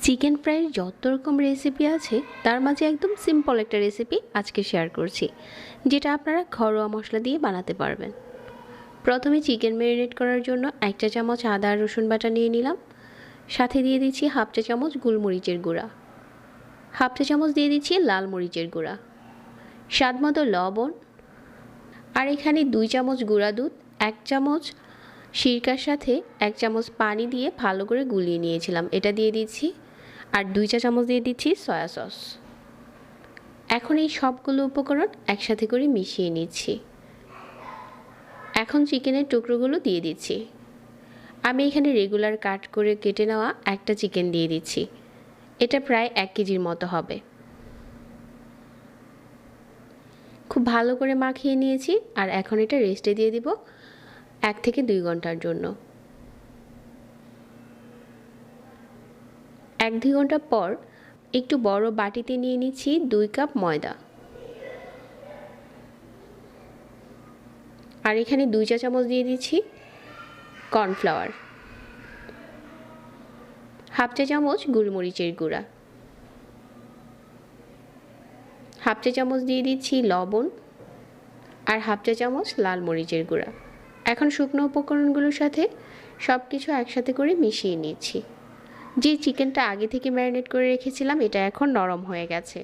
Chicken ফ্রাইয়ের যত রকম recipe আছে তার মাঝে একদম সিম্পল একটা রেসিপি আজকে শেয়ার করছি, যেটা আপনারা ঘরোয়া মশলা দিয়ে বানাতে পারবেন। প্রথমে চিকেন ম্যারিনেট করার জন্য 1 চা চামচ আদা আর রসুন বাটা নিয়ে নিলাম। সাথে দিয়ে দিচ্ছি 1/2 চা চামচ গোলমরিচের গুঁড়া, 1/2 চা চামচ দিয়ে দিচ্ছি লাল মরিচের গুঁড়া, স্বাদ মতো লবণ, আর এখানে 2 চামচ গুঁড়া দুধ, 1 চামচ সিরকার সাথে 1 চামচ পানি দিয়ে ভালো করে গুলিয়ে নিয়েছিলাম, এটা দিয়ে দিচ্ছি। আর 2 চা চামচ দিয়ে দিচ্ছি সয়া সস। এখন এই সবগুলো উপকরণ একসাথে করে মিশিয়ে নিচ্ছি। এখন চিকেনের টুকরোগুলো দিয়ে দিচ্ছি। আমি এখানে রেগুলার কাট করে কেটে নেওয়া একটা চিকেন দিয়ে দিচ্ছি। এটা প্রায় 1 কেজির মতো হবে। খুব ভালো করে মাখিয়ে নিয়েছি আর এখন এটা রেস্টে দিয়ে দিব 1 থেকে 2 ঘন্টার জন্য। 1-2 ঘন্টা পর একটু বড় বাটিতে নিয়ে নিচ্ছি 2 কাপ ময়দা, আর এখানে 2 চা চামচ দিয়ে দিচ্ছি কর্নফ্লাওয়ার, 1/2 চা চামচ গোলমরিচের গুঁড়া, 1/2 চা চামচ দিয়ে দিচ্ছি লবণ, আর 1/2 চা চামচ লাল মরিচের গুঁড়া। এখন শুকনো উপকরণগুলোর সাথে সব কিছু একসাথে করে মিশিয়ে নিচ্ছি। যে চিকেনটা আগে থেকে ম্যারিনেট করে রেখেছিলাম এটা এখন নরম হয়ে গেছে।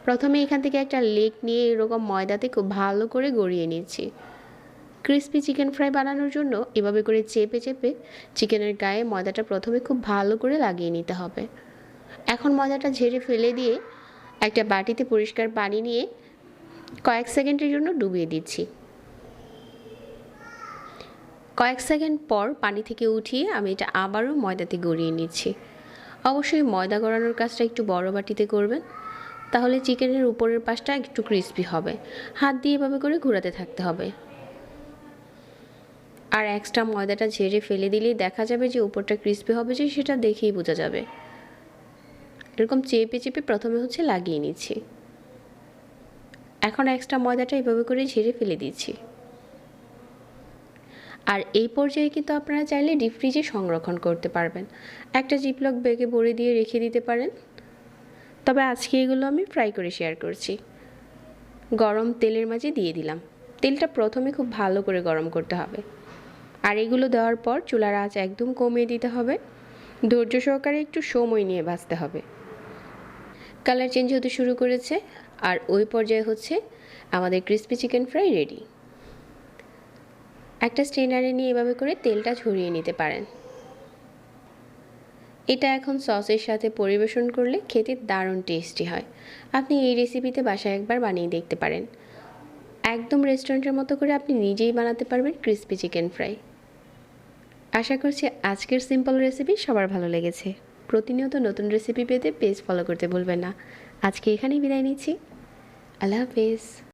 প্রথমে এখান থেকে একটা লেগ নিয়ে এরকম ময়দাতে খুব ভালো করে গড়িয়ে নিচ্ছি। ক্রিস্পি চিকেন ফ্রাই বানানোর জন্য এভাবে করে চেপে চেপে চিকেনের গায়ে ময়দাটা প্রথমে খুব ভালো করে লাগিয়ে নিতে হবে। এখন ময়দাটা ঝেড়ে ফেলে দিয়ে একটা বাটিতে পরিষ্কার পানি নিয়ে কয়েক সেকেন্ডের জন্য ডুবিয়ে দিচ্ছি। কয়েক সেকেন্ড পর পানি থেকে উঠিয়ে আমি এটা আবারও ময়দাতে গড়িয়ে নিচ্ছি। অবশ্যই ময়দা গড়ানোর কাজটা একটু বড় বাটিতে করবেন, তাহলে চিকেনের উপরের পাশটা একটু ক্রিস্পি হবে। হাত দিয়ে এভাবে করে ঘোরাতে থাকতে হবে। আর এক্সট্রা ময়দাটা ঝেড়ে ফেলে দিলেই দেখা যাবে যে উপরটা ক্রিস্পি হবে, যে সেটা দেখেই বোঝা যাবে। এরকম চেপে চেপে প্রথমে লাগিয়ে নিচ্ছি। এখন এক্সট্রা ময়দাটা এভাবে করে ঝেড়ে ফেলে দিচ্ছি। আর এই পর্যায়ে কিন্তু আপনারা চাইলে ডিপ ফ্রিজে সংরক্ষণ করতে পারবেন। একটা জিপলক ব্যাগে ভরে দিয়ে রেখে দিতে পারেন। তবে আজকে এগুলো আমি ফ্রাই করে শেয়ার করছি। গরম তেলের মাঝে দিয়ে দিলাম। তেলটা প্রথমে খুব ভালো করে গরম করতে হবে। আর এগুলো দেওয়ার পর চুলার আঁচ একদম কমিয়ে দিতে হবে। ধৈর্য সহকারে একটু সময় নিয়ে ভাজতে হবে। কালার চেঞ্জ হতে শুরু করেছে আর ওই পর্যায়ে আমাদের ক্রিস্পি চিকেন ফ্রাই রেডি। একটা স্ট্রেনারে নিয়ে এভাবে করে তেলটা ঝরিয়ে নিতে পারেন। এটা এখন সসের সাথে পরিবেশন করলে খেতে দারুণ টেস্টি হয়। আপনি এই রেসিপিতে বাসায় একবার বানিয়ে দেখতে পারেন। একদম রেস্টুরেন্টের মতো করে আপনি নিজেই বানাতে পারবেন ক্রিস্পি চিকেন ফ্রাই। আশা করছি আজকের সিম্পল রেসিপি সবার ভালো লেগেছে। প্রতিনিয়ত নতুন রেসিপি পেতে পেজ ফলো করতে ভুলবেন না। আজকে এখানেই বিদায় নিচ্ছি। আল্লাহ হাফেজ।